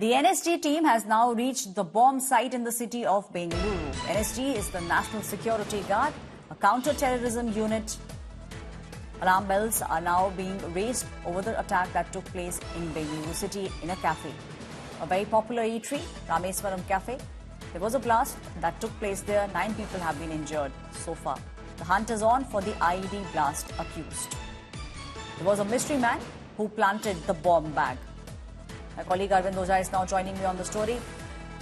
The NSG team has now reached the bomb site in the city of Bengaluru. NSG is the National Security Guard, a counter-terrorism unit. Alarm bells are now being raised over the attack that took place in Bengaluru city in a cafe. A very popular eatery, Rameswaram Cafe. There was a blast that took place there. 9 people have been injured so far. The hunt is on for the IED blast accused. There was a mystery man who planted the bomb bag. My colleague Arvind Oja is now joining me on the story.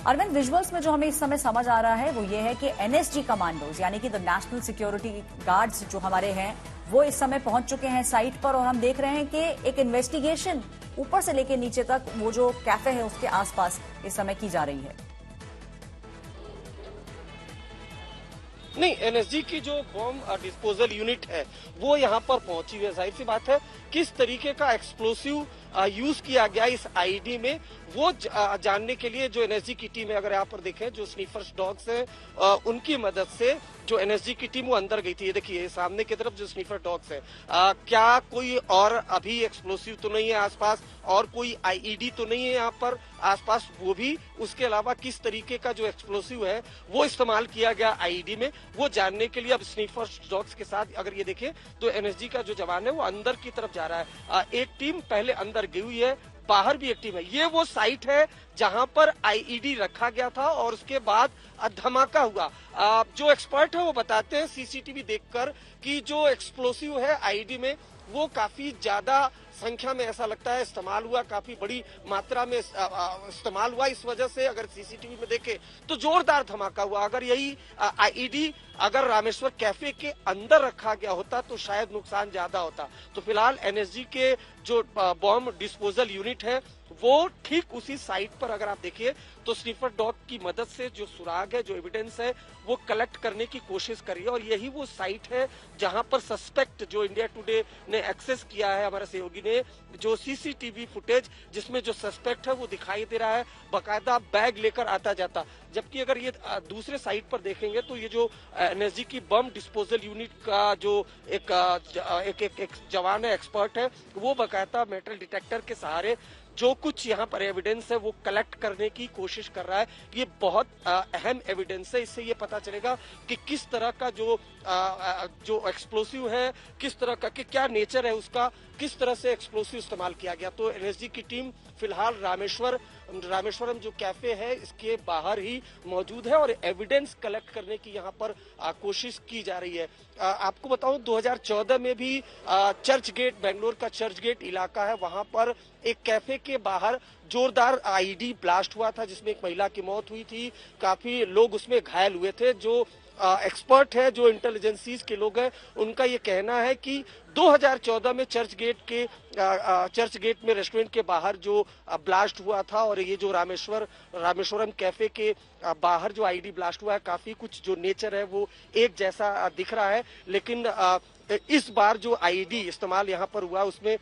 Arvind, visuals में जो हमें इस समय समझ आ रहा है वो ये है कि एनएसजी कमांडोज यानी कि द नेशनल सिक्योरिटी गार्ड्स जो हमारे हैं वो इस समय पहुंच चुके हैं साइट पर और हम देख रहे हैं कि एक इन्वेस्टिगेशन ऊपर से लेकर नीचे तक वो जो कैफे है उसके आसपास इस समय की जा रही है। नहीं, एनएसजी की जो बॉम्ब डिस्पोजल यूनिट है वो यहाँ पर पहुंची हुई है। जाहिर सी बात है किस तरीके का एक्सप्लोसिव यूज किया गया इस आईडी में वो जानने के लिए जो एनएसजी की टीम है, अगर यहाँ पर देखें जो स्नीफर्स डॉग्स हैं उनकी मदद से जो एनएसजी की टीम वो अंदर गई थी। ये देखिए सामने की तरफ जो स्नीफर डॉग्स है, क्या कोई और अभी एक्सप्लोसिव तो नहीं है आसपास और कोई आईईडी तो नहीं है यहाँ पर आसपास, वो भी उसके अलावा किस तरीके का जो एक्सप्लोसिव है वो इस्तेमाल किया गया आईईडी में वो जानने के लिए अब स्नीफर डॉग्स के साथ अगर ये देखें तो एनएसजी का जो जवान है वो अंदर की तरफ जा रहा है। एक टीम पहले अंदर गई हुई है, बाहर भी एक टीम है। ये वो साइट है जहां पर आईईडी रखा गया था और उसके बाद धमाका हुआ। जो एक्सपर्ट है वो बताते हैं सीसीटीवी देखकर कि जो एक्सप्लोसिव है आईईडी में वो काफी ज्यादा संख्या में ऐसा लगता है इस्तेमाल हुआ, काफी बड़ी मात्रा में इस्तेमाल हुआ। इस वजह से अगर सीसीटीवी में देखें तो जोरदार धमाका हुआ। अगर यही आईईडी अगर रामेश्वर कैफे के अंदर रखा गया होता तो शायद नुकसान ज्यादा होता। तो फिलहाल एनएसजी के जो बॉम्ब डिस्पोजल यूनिट है वो ठीक उसी साइट पर अगर आप देखिए तो स्नीफर डॉग की मदद से जो सुराग है, जो एविडेंस है वो कलेक्ट करने की कोशिश करी है और यही वो साइट है जहां पर सस्पेक्ट जो इंडिया टुडे ने एक्सेस किया है, हमारे सहयोगी ने, जो सीसीटीवी फुटेज जिसमें जो सस्पेक्ट है वो दिखाई दे रहा है बाकायदा बैग लेकर आता जाता। जबकि अगर ये दूसरे साइट पर देखेंगे तो ये जो एनएसजी की बम डिस्पोजल यूनिट का जो एक जवान है, एक्सपर्ट है, वो बाकायदा मेटल डिटेक्टर के सहारे जो कुछ यहाँ पर एविडेंस है वो कलेक्ट करने की कोशिश कर रहा है। ये बहुत अहम एविडेंस है। इससे ये पता चलेगा कि किस तरह का जो एक्सप्लोसिव है, किस तरह का, कि क्या नेचर है उसका, किस तरह से एक्सप्लोसिव इस्तेमाल किया गया। तो एनएसजी की टीम फिलहाल रामेश्वरम जो कैफे है इसके बाहर ही मौजूद है और एविडेंस कलेक्ट करने की यहाँ पर कोशिश की जा रही है। आपको बताऊं 2014 में भी चर्च गेट, बेंगलोर का चर्च गेट इलाका है, वहां पर एक कैफे के बाहर जोरदार आईईडी ब्लास्ट हुआ था जिसमें एक महिला की मौत हुई थी, काफी लोग उसमें घायल हुए थे। जो एक्सपर्ट है, जो इंटेलिजेंसीज के लोग हैं, उनका ये कहना है कि 2014 में चर्च गेट में रेस्टोरेंट के बाहर जो ब्लास्ट हुआ था और ये जो रामेश्वरम कैफे के बाहर जो आईडी ब्लास्ट हुआ है, काफी कुछ जो नेचर है वो एक जैसा दिख रहा है। लेकिन इस बार जो आईडी इस्तेमाल यहाँ पर हुआ उसमें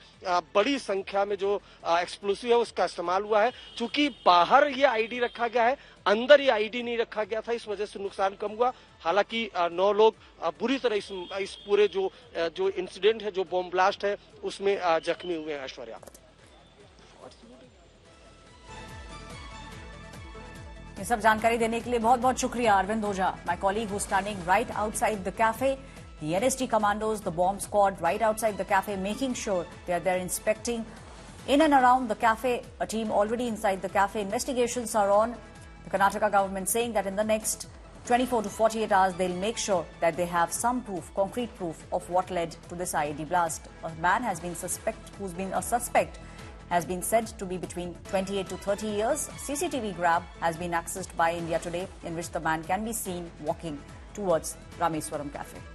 बड़ी संख्या में जो एक्सप्लोसिव है उसका इस्तेमाल हुआ है। चूंकि बाहर ये आईडी रखा गया है, अंदर ये आईडी नहीं रखा गया था, इस वजह से नुकसान कम हुआ। हालांकि 9 लोग बुरी तरह इस पूरे जो इंसिडेंट है, जो बॉम्ब ब्लास्ट है, उसमें जख्मी हुए हैं। ऐश्वर्या, ये सब जानकारी देने के लिए बहुत बहुत शुक्रिया Arvind Ojha, my colleague who standing right outside the cafe. The NSG commandos, the bomb squad right outside the cafe, making sure they are there inspecting in and around the cafe. A team already inside the cafe. Investigations are on. The Karnataka government saying that in the next 24 to 48 hours, they'll make sure that they have some proof, concrete proof of what led to this IED blast. A man has been has been said to be between 28 to 30 years. CCTV grab has been accessed by India Today, in which the man can be seen walking towards Rameswaram Cafe.